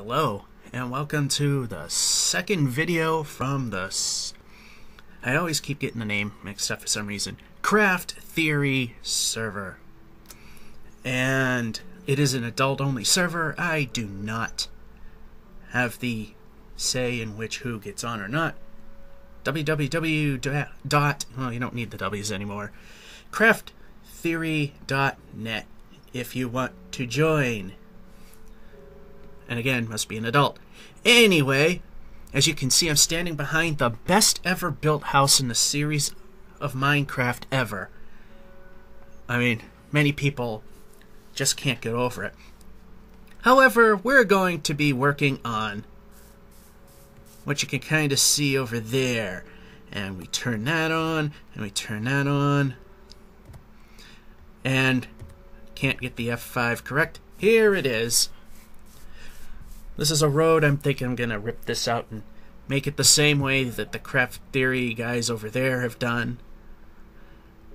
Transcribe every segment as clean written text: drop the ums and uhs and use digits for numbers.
Hello, and welcome to the second video from the... I always keep getting the name mixed up for some reason. Craft Theory server. And it is an adult-only server. I do not have the say in which who gets on or not. www. Well, you don't need the W's anymore. crafttheory.net if you want to join. And again, must be an adult. Anyway, as you can see, I'm standing behind the best ever built house in the series of Minecraft ever. I mean, many people just can't get over it. However, we're going to be working on what you can kind of see over there. And we turn that on, and we turn that on. And can't get the F5 correct. Here it is. This is a road. I'm thinking I'm going to rip this out and make it the same way that the Craft Theory guys over there have done.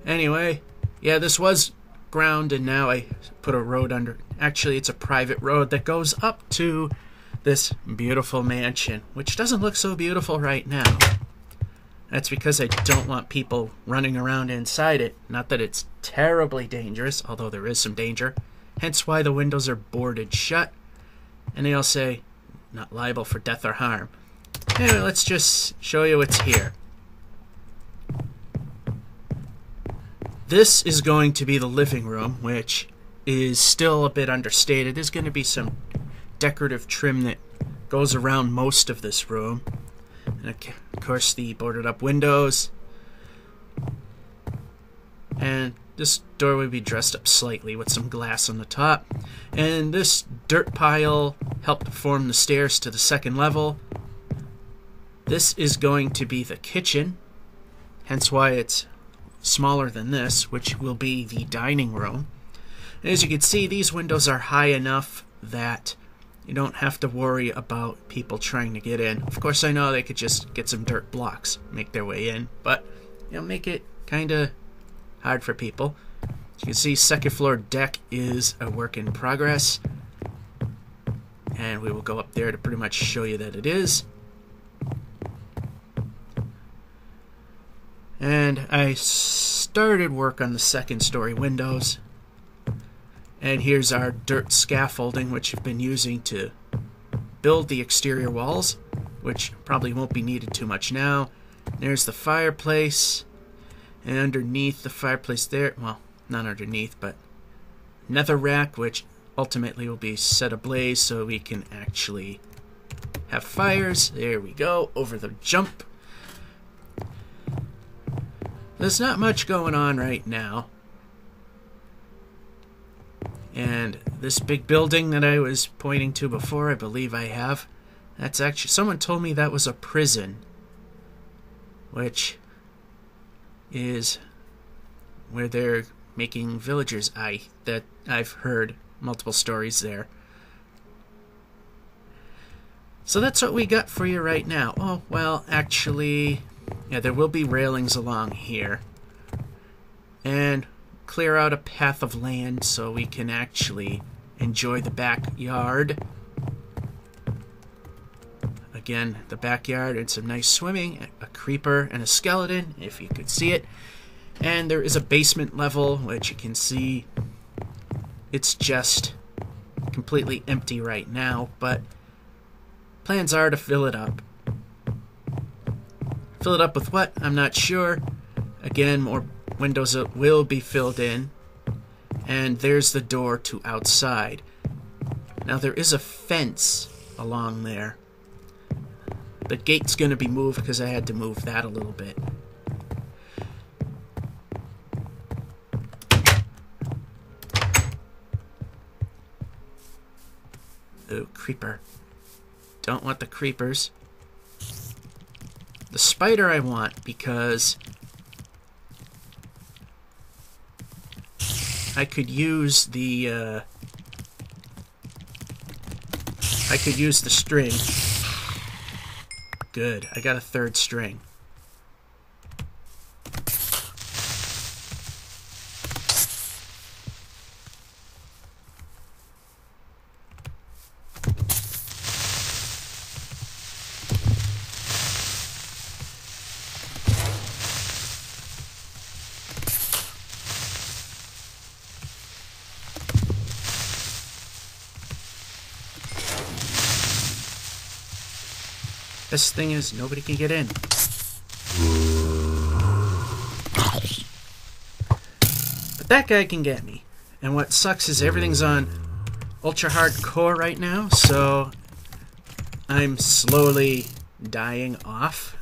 Anyway, yeah, this was ground, and now I put a road under. Actually, it's a private road that goes up to this beautiful mansion, which doesn't look so beautiful right now. That's because I don't want people running around inside it. Not that it's terribly dangerous, although there is some danger. Hence why the windows are boarded shut. And they all say, not liable for death or harm. Anyway, let's just show you what's here. This is going to be the living room, which is still a bit understated. There's going to be some decorative trim that goes around most of this room. And of course, the boarded up windows. And this door would be dressed up slightly with some glass on the top. And this dirt pile helped form the stairs to the second level. This is going to be the kitchen, hence why it's smaller than this, which will be the dining room. And as you can see, these windows are high enough that you don't have to worry about people trying to get in. Of course, I know they could just get some dirt blocks, make their way in, but make it kind of hard for people. As you can see, second floor deck is a work in progress, and we will go up there to pretty much show you that it is. And I started work on the second story windows, and here's our dirt scaffolding, which I've been using to build the exterior walls, which probably won't be needed too much now. There's the fireplace. And underneath the fireplace there, well, not underneath, but nether rack, which ultimately will be set ablaze so we can actually have fires. There we go, over the jump. There's not much going on right now. And this big building that I was pointing to before, I believe I have, that's actually, someone told me that was a prison, which is where they're making villagers. That I've heard multiple stories there. So that's what we got for you right now. Oh, well, actually, yeah, there will be railings along here. And clear out a path of land so we can actually enjoy the backyard. Again, the backyard and some nice swimming, a creeper and a skeleton, if you could see it. And there is a basement level, which you can see it's just completely empty right now, but plans are to fill it up. Fill it up with what? I'm not sure. Again, more windows will be filled in. And there's the door to outside. Now there is a fence along there. The gate's going to be moved because I had to move that a little bit. Ooh, creeper. Don't want the creepers. The spider I want because I could use the string. Good, I got a third string. Best thing is nobody can get in. But that guy can get me. And what sucks is everything's on ultra hardcore right now, so I'm slowly dying off.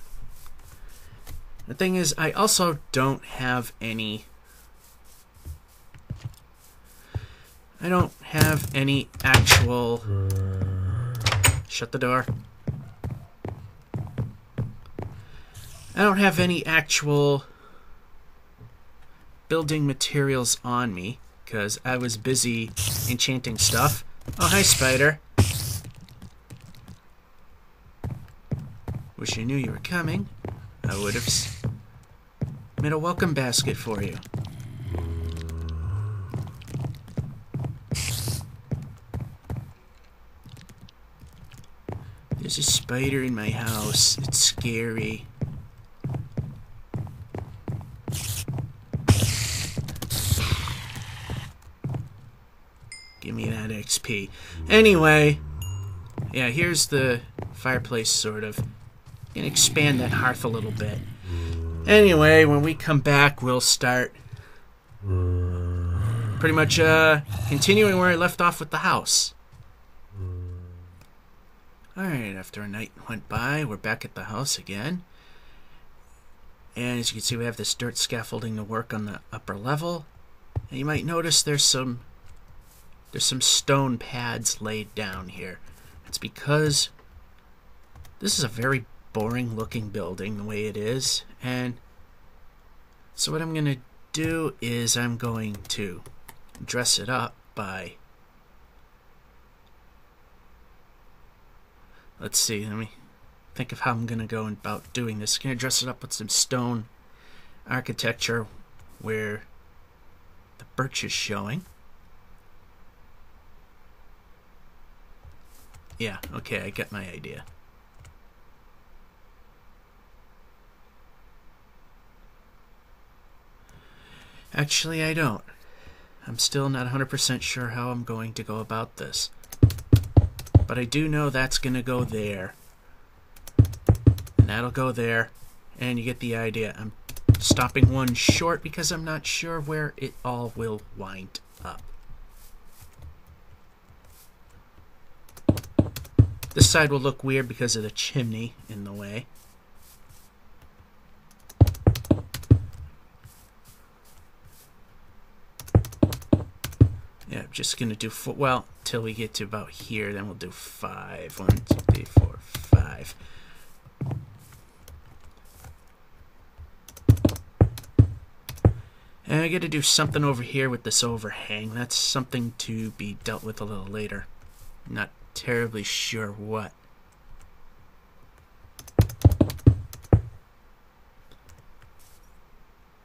The thing is, I also don't have any... I don't have any actual... Shut the door. I don't have any actual building materials on me, because I was busy enchanting stuff. Oh, hi, spider. Wish I knew you were coming. I would have made a welcome basket for you. There's a spider in my house. It's scary. Give me that XP. Anyway, yeah, here's the fireplace, sort of. And expand that hearth a little bit. Anyway, when we come back, we'll start pretty much continuing where I left off with the house. Alright, after a night went by, we're back at the house again. And as you can see, we have this dirt scaffolding to work on the upper level. And you might notice there's some stone pads laid down here. It's because this is a very boring looking building the way it is. And so what I'm going to do is I'm going to dress it up by... Let's see, let me think of how I'm going to go about doing this. I'm going to dress it up with some stone architecture where the birch is showing. Yeah, okay, I get my idea. Actually, I don't. I'm still not 100% sure how I'm going to go about this. But I do know that's going to go there. And that'll go there. And you get the idea. I'm stopping one short because I'm not sure where it all will wind up. This side will look weird because of the chimney in the way. Yeah, I'm just going to do 4, well, till we get to about here, then we'll do 5. 1, 2, 3, 4, 5. And I got to do something over here with this overhang. That's something to be dealt with a little later. Not terribly sure what.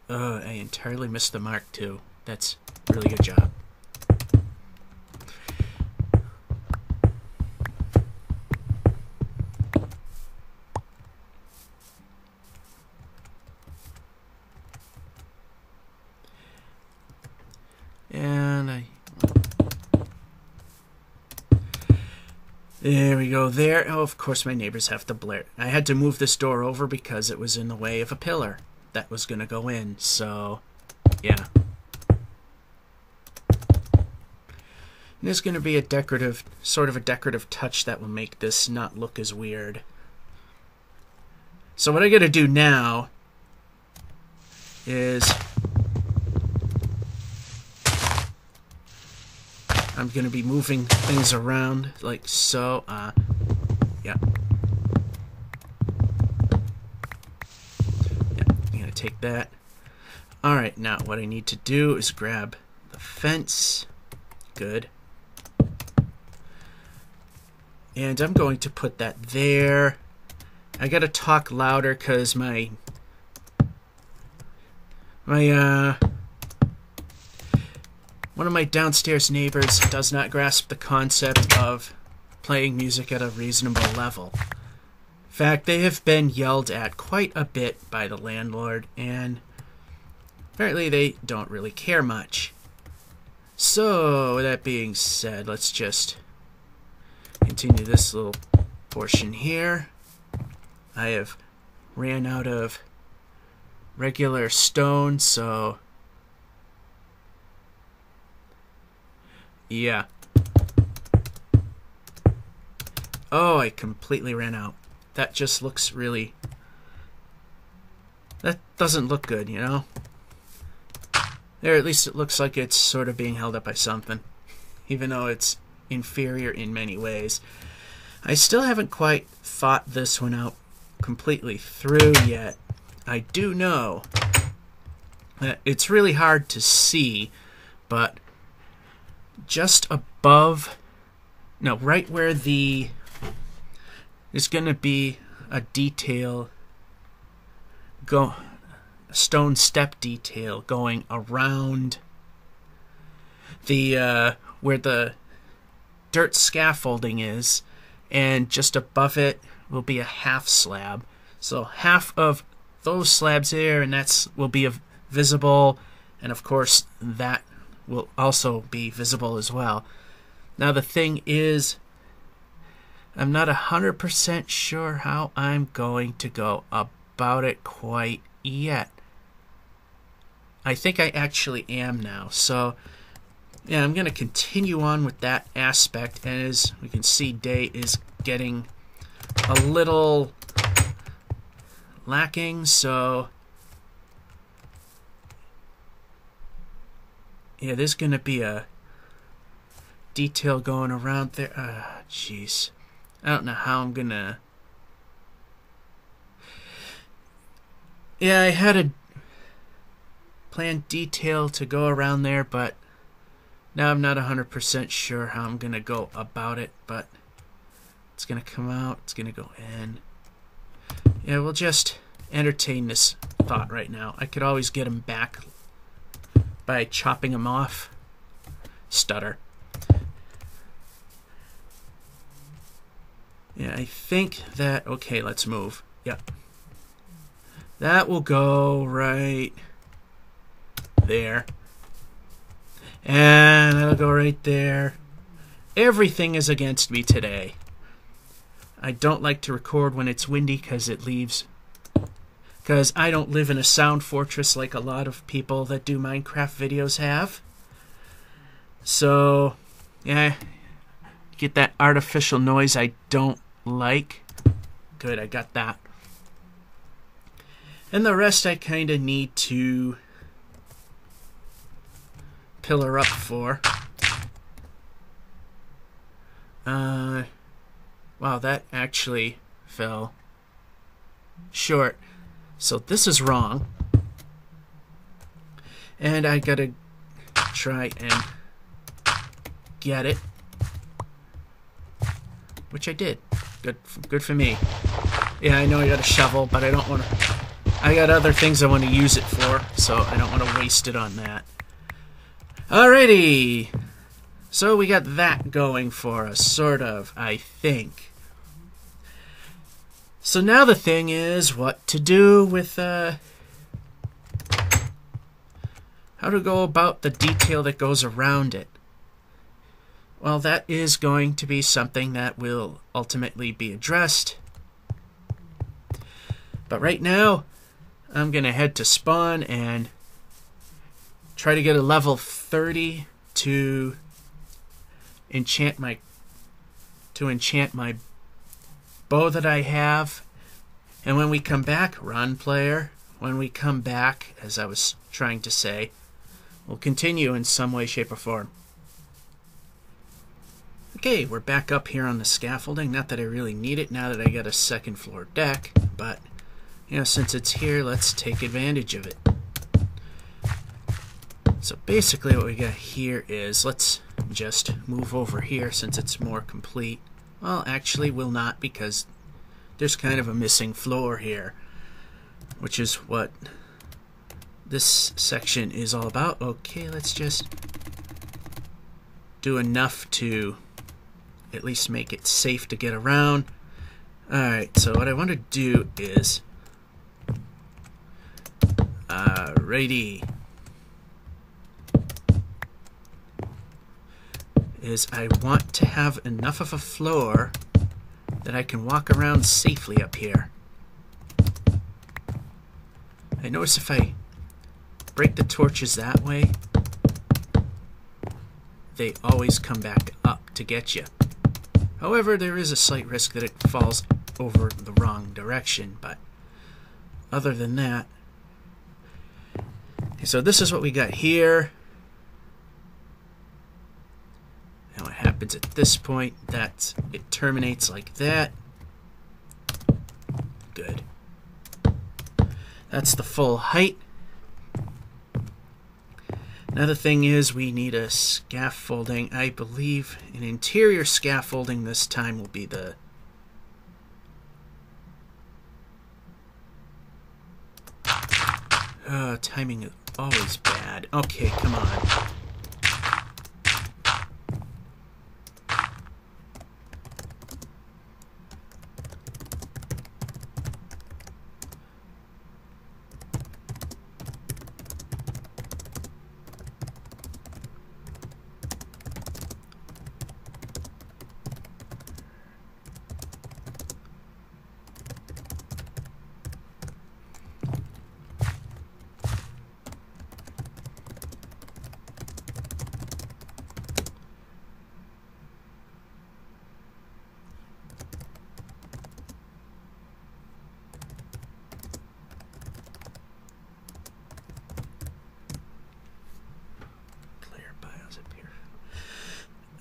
Oh, I entirely missed the mark too. That's a really good job. And there we go there. Oh, of course my neighbors have to blare. I had to move this door over because it was in the way of a pillar that was going to go in. So, yeah. And there's going to be a decorative, sort of a decorative touch that will make this not look as weird. So what I got to do now is I'm going to be moving things around like so. Yeah. I'm going to take that. Alright, now what I need to do is grab the fence. Good. And I'm going to put that there. I got to talk louder because my one of my downstairs neighbors does not grasp the concept of playing music at a reasonable level. In fact, they have been yelled at quite a bit by the landlord, and apparently they don't really care much. So, with that being said, let's just continue this little portion here. I have ran out of regular stone, so yeah. Oh, I completely ran out. That just looks really... That doesn't look good, you know? There, at least it looks like it's sort of being held up by something, even though it's inferior in many ways. I still haven't quite thought this one out completely through yet. I do know that it's really hard to see, but just above, no, right where the, there's going to be a detail, a stone step detail going around the, where the dirt scaffolding is, and just above it will be a half slab. So half of those slabs there, and will be visible, and of course that will also be visible as well. Now the thing is, I'm not 100% sure how I'm going to go about it quite yet. I think I actually am now. So yeah, I'm going to continue on with that aspect, and as we can see, day is getting a little lacking, so yeah, there's going to be a detail going around there. Jeez. I don't know how I'm going to... Yeah, I had a planned detail to go around there, but now I'm not 100% sure how I'm going to go about it, but it's going to come out, it's going to go in. Yeah, we'll just entertain this thought right now. I could always get him back by chopping him off. Stutter. Yeah, I think that... Okay, let's move. Yep. That will go right there. And that'll go right there. Everything is against me today. I don't like to record when it's windy because I don't live in a sound fortress like a lot of people that do Minecraft videos have. So, yeah, get that artificial noise I don't like. Good, I got that. And the rest I kind of need to pillar up for. Wow, that actually fell short. So this is wrong. And I gotta try and get it. Which I did. Good for me. Yeah, I know I got a shovel, but I don't want to... I got other things I want to use it for, so I don't want to waste it on that. Alrighty! So we got that going for us, sort of, I think. So now the thing is what to do with, how to go about the detail that goes around it. Well, that is going to be something that will ultimately be addressed. But right now, I'm going to head to spawn and try to get a level 30 to enchant my bow that I have. And when we come back, run player, when we come back, as I was trying to say, we'll continue in some way, shape, or form. Okay, we're back up here on the scaffolding. Not that I really need it now that I got a second floor deck, but you know, since it's here, let's take advantage of it. So basically what we got here is, let's just move over here since it's more complete. Well, actually we'll not, because there's kind of a missing floor here, which is what this section is all about. Okay, let's just do enough to at least make it safe to get around. Alright, so what I want to do is I want to have enough of a floor that I can walk around safely up here. I notice if I break the torches that way, they always come back up to get you. However, there is a slight risk that it falls over the wrong direction, but other than that... So this is what we got here. And what happens at this point, that it terminates like that. Good. That's the full height. Another thing is we need a scaffolding. I believe an interior scaffolding this time will be the... timing is always bad. Okay, come on.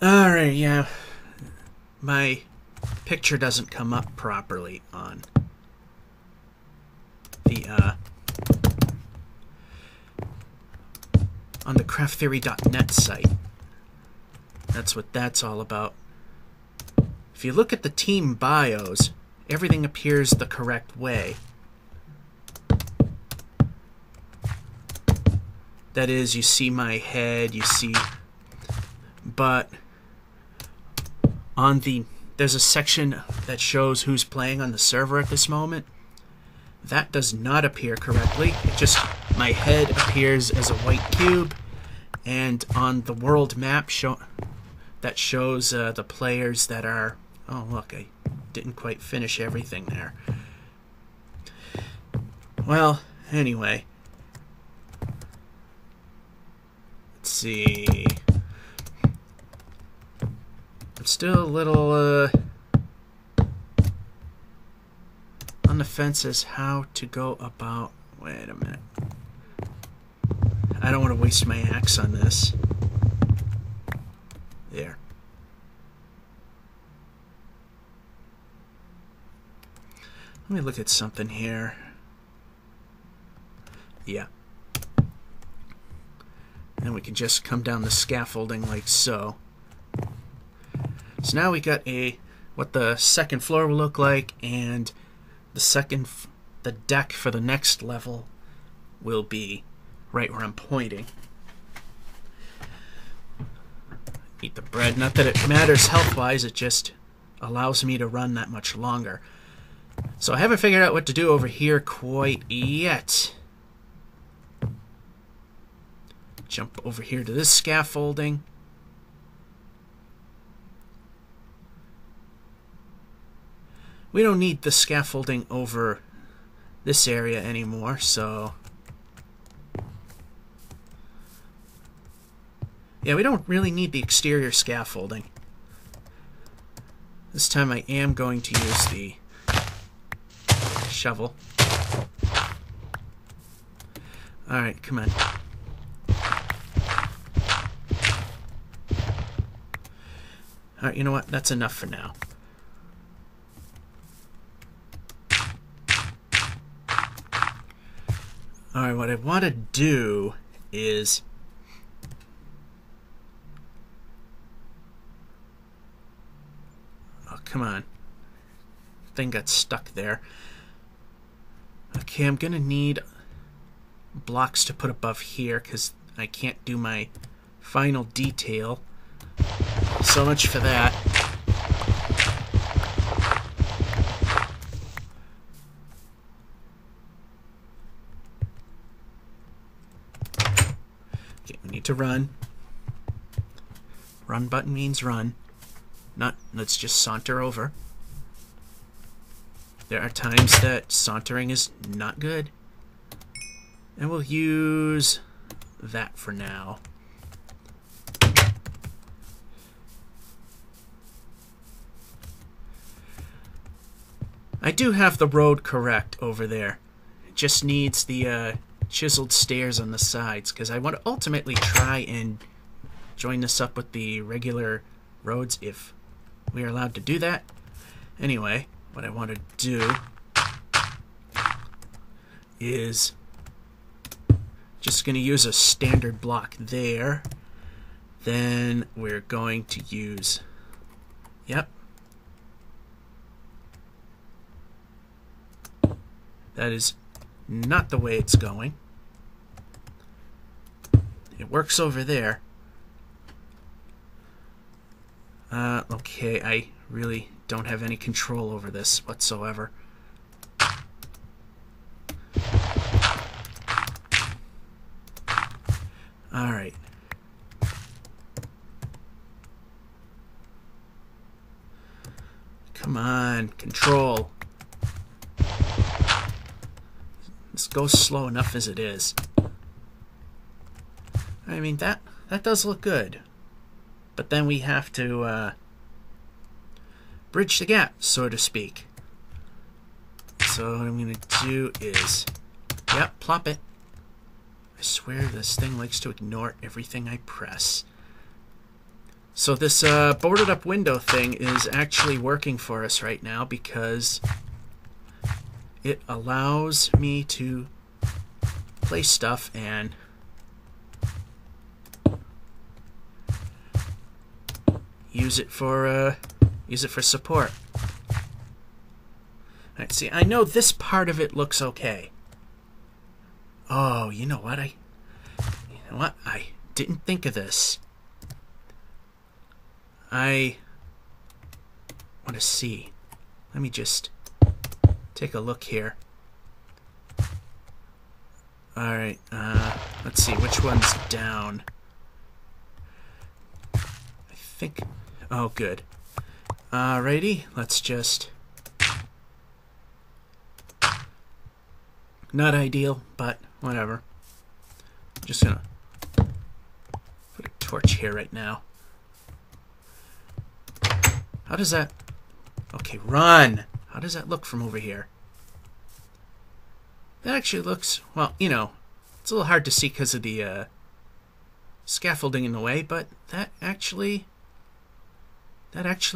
Alright, yeah. My picture doesn't come up properly on the crafttheory.net site. That's what that's all about. If you look at the team bios, everything appears the correct way. That is, you see my head, you see... But on there's a section that shows who's playing on the server at this moment. That does not appear correctly. It just, my head appears as a white cube, and on the world map that shows the players that are... Oh, look, I didn't quite finish everything there. Well, anyway. Let's see... I'm still a little on the fence as how to go about... Wait a minute. I don't want to waste my axe on this. There. Let me look at something here. Yeah. And we can just come down the scaffolding like so. So now we got what the second floor will look like, and the deck for the next level will be right where I'm pointing. Eat the bread. Not that it matters health-wise, it just allows me to run that much longer. So I haven't figured out what to do over here quite yet. Jump over here to this scaffolding. We don't need the scaffolding over this area anymore, so... Yeah, we don't really need the exterior scaffolding. This time I am going to use the shovel. Alright, come on. Alright, you know what? That's enough for now. Alright, what I want to do is... Oh, come on. Thing got stuck there. Okay, I'm going to need blocks to put above here because I can't do my final detail. So much for that. Okay, we need to run. Run button means run. Not, let's just saunter over. There are times that sauntering is not good. And we'll use that for now. I do have the road correct over there. It just needs the chiseled stairs on the sides, because I want to ultimately try and join this up with the regular roads if we are allowed to do that. Anyway, what I want to do is just going to use a standard block there. Then we're going to use, yep, that is not the way it's going. It works over there. Okay, I really don't have any control over this whatsoever. Alright. Come on, control. This goes slow enough as it is. I mean, that does look good. But then we have to bridge the gap, so to speak. So what I'm going to do is, yep, plop it. I swear this thing likes to ignore everything I press. So this boarded up window thing is actually working for us right now because it allows me to place stuff and use it for support. Alright, see, I know this part of it looks okay. Oh, you know what? I didn't think of this. I want to see. Let me just take a look here. Alright, let's see, which one's down? I think, oh good. Alrighty, let's just, not ideal, but whatever. Just gonna put a torch here right now. How does that, okay, run! How does that look from over here? That actually looks, well, you know, it's a little hard to see because of the scaffolding in the way, but that actually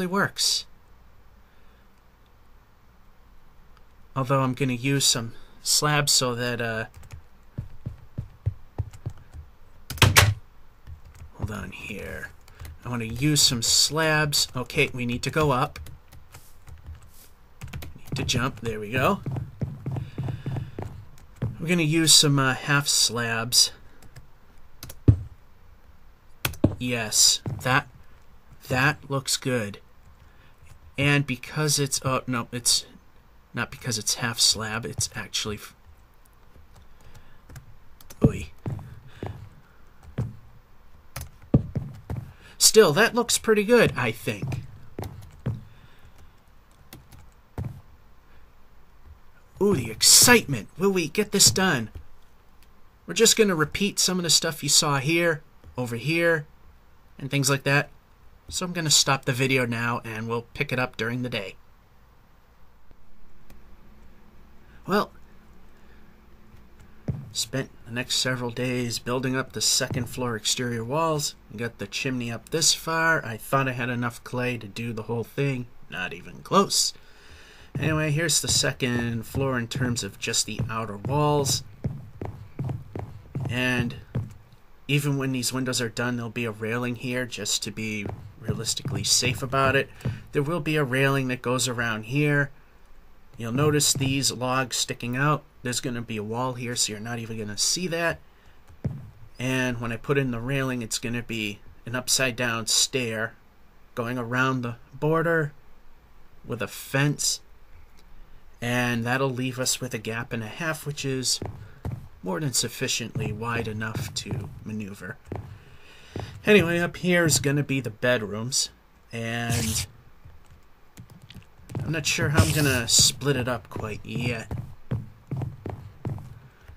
works. Although I'm going to use some slabs so that, hold on here. I want to use some slabs. Okay, we need to go up. Need to jump. There we go. We're going to use some half slabs. Yes, that looks good. And because it's, oh no, it's not because it's half slab, it's actually, oy. Still, that looks pretty good, I think. Ooh, the excitement. Will we get this done? We're just going to repeat some of the stuff you saw here, over here, and things like that. So I'm going to stop the video now, and we'll pick it up during the day. Well, spent the next several days building up the second floor exterior walls. Got the chimney up this far. I thought I had enough clay to do the whole thing. Not even close. Anyway, here's the second floor in terms of just the outer walls. And even when these windows are done, there'll be a railing here just to be realistically safe about it. There will be a railing that goes around here. You'll notice these logs sticking out. There's going to be a wall here, so you're not even going to see that. And when I put in the railing, it's going to be an upside down stair going around the border with a fence. And that'll leave us with a gap and a half, which is more than sufficiently wide enough to maneuver. Anyway, up here is going to be the bedrooms. And I'm not sure how I'm going to split it up quite yet.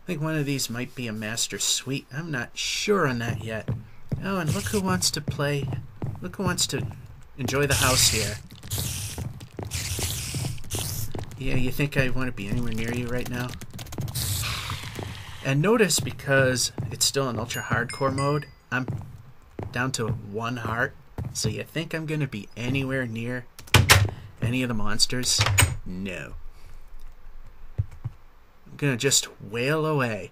I think one of these might be a master suite. I'm not sure on that yet. Oh, and look who wants to play. Look who wants to enjoy the house here. Yeah, you think I want to be anywhere near you right now? And notice, because it's still in ultra hardcore mode, I'm down to 1 heart. So you think I'm going to be anywhere near any of the monsters? No. I'm going to just wail away.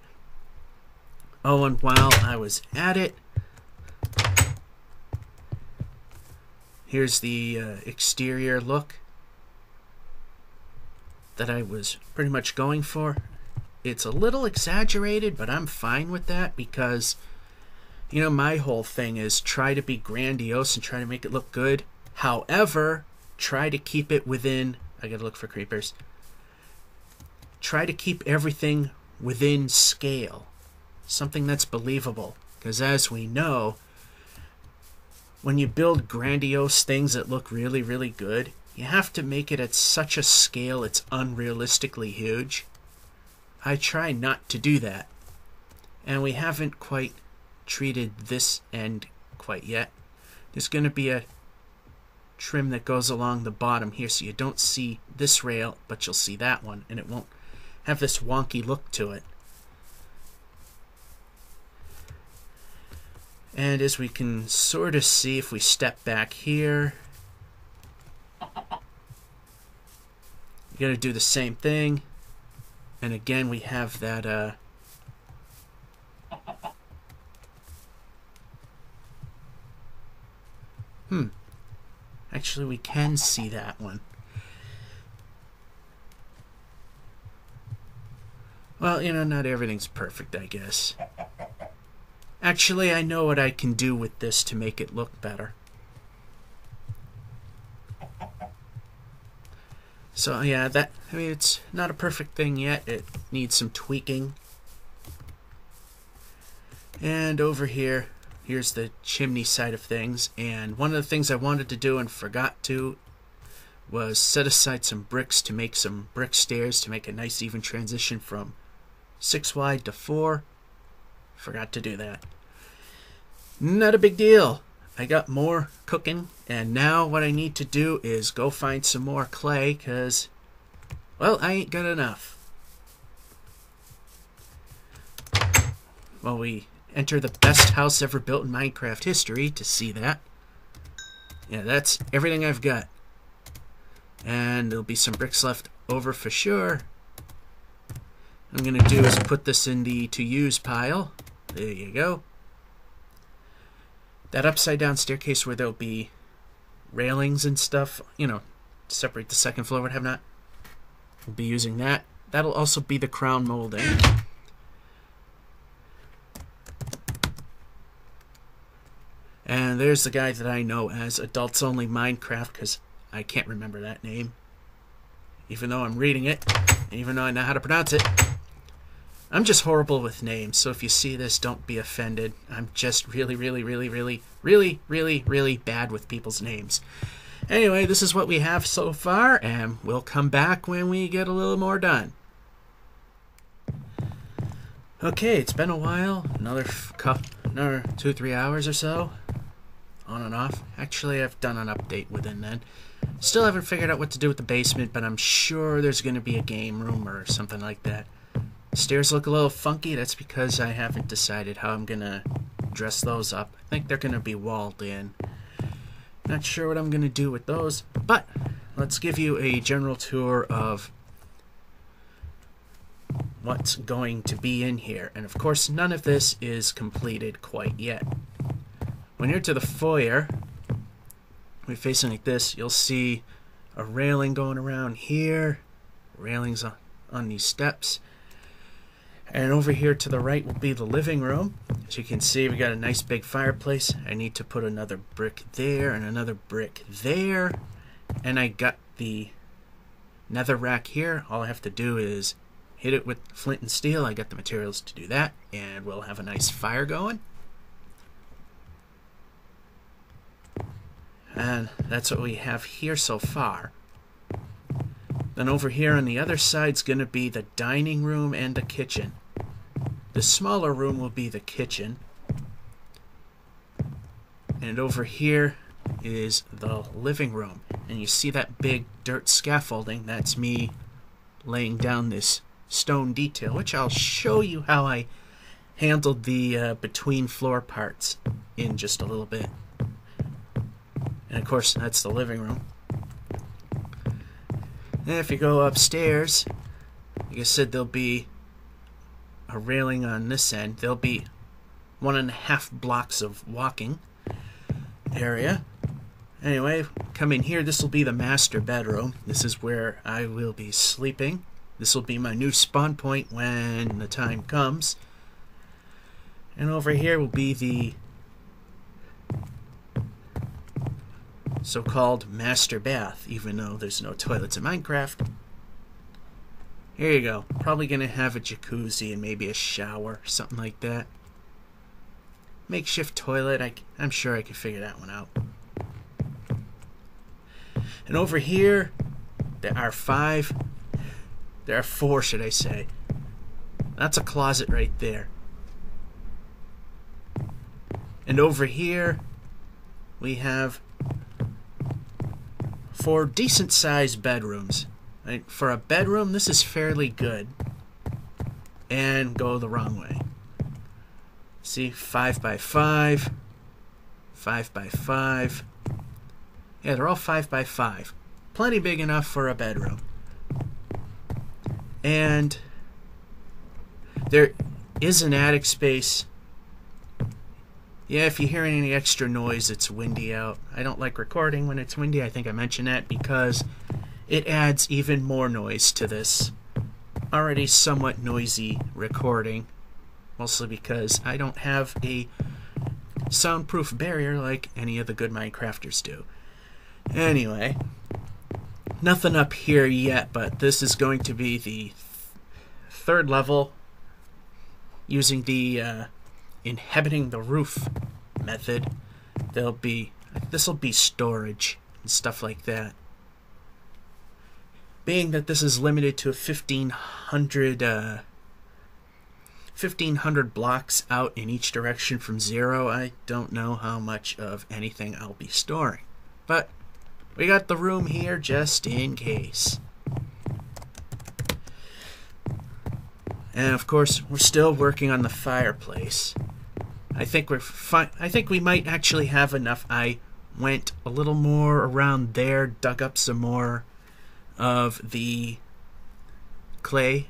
Oh, and while I was at it, here's the exterior look that I was pretty much going for. It's a little exaggerated, but I'm fine with that because, you know, my whole thing is try to be grandiose and try to make it look good. However, try to keep it within... I gotta look for creepers. Try to keep everything within scale. Something that's believable. Because as we know, when you build grandiose things that look really, really good, you have to make it at such a scale it's unrealistically huge. I try not to do that. And we haven't quite treated this end quite yet. There's going to be a trim that goes along the bottom here so you don't see this rail, but you'll see that one, and it won't have this wonky look to it. And as we can sort of see if we step back here, you're going to do the same thing. And again, we have that actually, we can see that one. Well, you know, not everything's perfect, I guess. Actually, I know what I can do with this to make it look better. So, yeah, I mean, it's not a perfect thing yet. It needs some tweaking. And over here, here's the chimney side of things. And one of the things I wanted to do and forgot to was set aside some bricks to make some brick stairs to make a nice even transition from 6 wide to 4. Forgot to do that. Not a big deal. I got more cooking, and now what I need to do is go find some more clay, because, well, I ain't got enough. Well, we enter the best house ever built in Minecraft history to see that. Yeah, that's everything I've got. And there'll be some bricks left over for sure. What I'm going to do is put this in the to use pile. There you go. That upside down staircase where there'll be railings and stuff, you know, separate the second floor, what have not. We'll be using that. That'll also be the crown molding. And there's the guy that I know as Adults Only Minecraft, because I can't remember that name. Even though I'm reading it, and even though I know how to pronounce it. I'm just horrible with names, so if you see this, don't be offended. I'm just really bad with people's names. Anyway, this is what we have so far, and we'll come back when we get a little more done. Okay, it's been a while. Another 2-3 hours or so. On and off. Actually, I've done an update within then. Still haven't figured out what to do with the basement, but I'm sure there's going to be a game room or something like that. Stairs look a little funky. That's because I haven't decided how I'm going to dress those up. I think they're going to be walled in. Not sure what I'm going to do with those, but let's give you a general tour of what's going to be in here. And of course, none of this is completed quite yet. When you're to the foyer, we're facing like this, you'll see a railing going around here, railings on these steps. And over here to the right will be the living room. As you can see, we got a nice big fireplace. I need to put another brick there and another brick there. And I got the nether rack here. All I have to do is hit it with flint and steel. I got the materials to do that. And we'll have a nice fire going. And that's what we have here so far. Then over here on the other side is going to be the dining room and the kitchen. The smaller room will be the kitchen. And over here is the living room. And you see that big dirt scaffolding? That's me laying down this stone detail, which I'll show you how I handled the between floor parts in just a little bit. And of course, that's the living room. And if you go upstairs, like I said, there'll be a railing on this end. There'll be 1.5 blocks of walking area. Anyway, come in here. This will be the master bedroom. This is where I will be sleeping. This will be my new spawn point when the time comes. And over here will be the so-called master bath, even though there's no toilets in Minecraft. Here you go. Probably gonna have a jacuzzi and maybe a shower, something like that. Makeshift toilet. I'm sure I could figure that one out. And over here, there are 4, should I say. That's a closet right there. And over here, we have 4 decent-sized bedrooms. Right? For a bedroom, this is fairly good. And go the wrong way. See, 5x5, 5x5. Yeah, they're all 5x5. Plenty big enough for a bedroom. And there is an attic space. Yeah, if you hear any extra noise, it's windy out. I don't like recording when it's windy. I think I mentioned that because it adds even more noise to this already somewhat noisy recording. Mostly because I don't have a soundproof barrier like any of the good Minecrafters do. Anyway, nothing up here yet, but this is going to be the 3rd level using the inhabiting the roof method. This will be storage and stuff like that. Being that this is limited to 1,500 blocks out in each direction from 0, I don't know how much of anything I'll be storing. But we got the room here just in case. And of course, we're still working on the fireplace. I think we might actually have enough. I went a little more around there, dug up some more of the clay.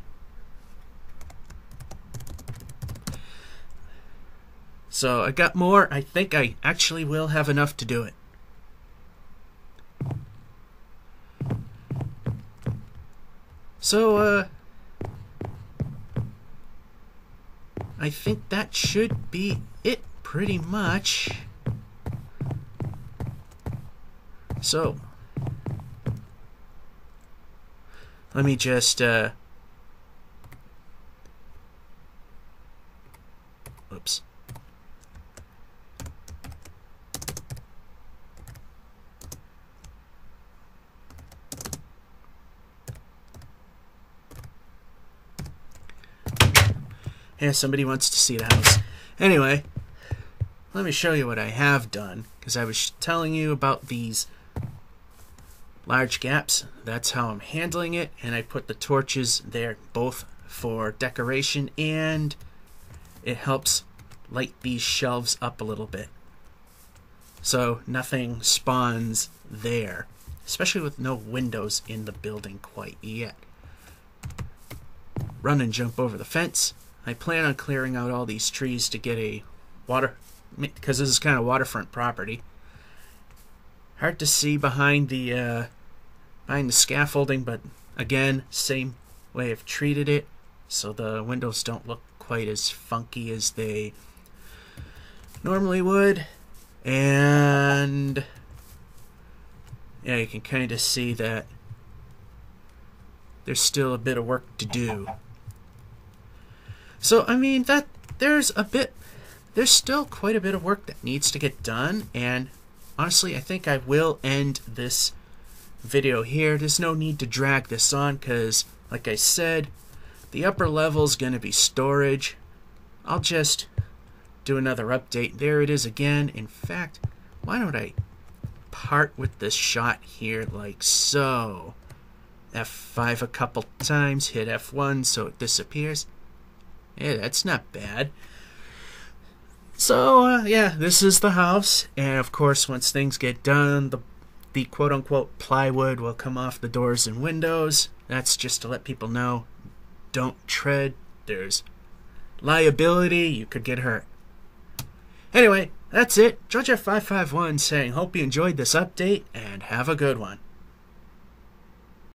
So I got more. I think I actually will have enough to do it. So, I think that should be it pretty much. So, let me just, oops. Yeah, somebody wants to see the house. Anyway, let me show you what I have done, because I was telling you about these large gaps. That's how I'm handling it, and I put the torches there both for decoration and it helps light these shelves up a little bit. So nothing spawns there, especially with no windows in the building quite yet. Run and jump over the fence. I plan on clearing out all these trees to get a water, because this is kind of waterfront property. Hard to see behind the scaffolding, but again, same way I've treated it, so the windows don't look quite as funky as they normally would. And yeah, you can kind of see that there's still a bit of work to do. So, I mean, there's still quite a bit of work that needs to get done, and honestly, I think I will end this video here. There's no need to drag this on, because, like I said, the upper level is going to be storage. I'll just do another update. There it is again. In fact, why don't I part with this shot here like so? F5 a couple times, hit F1 so it disappears. Yeah, that's not bad. So, yeah, this is the house. And, of course, once things get done, the quote-unquote plywood will come off the doors and windows. That's just to let people know, don't tread. There's liability. You could get hurt. Anyway, that's it. Georgia551 saying, hope you enjoyed this update, and have a good one.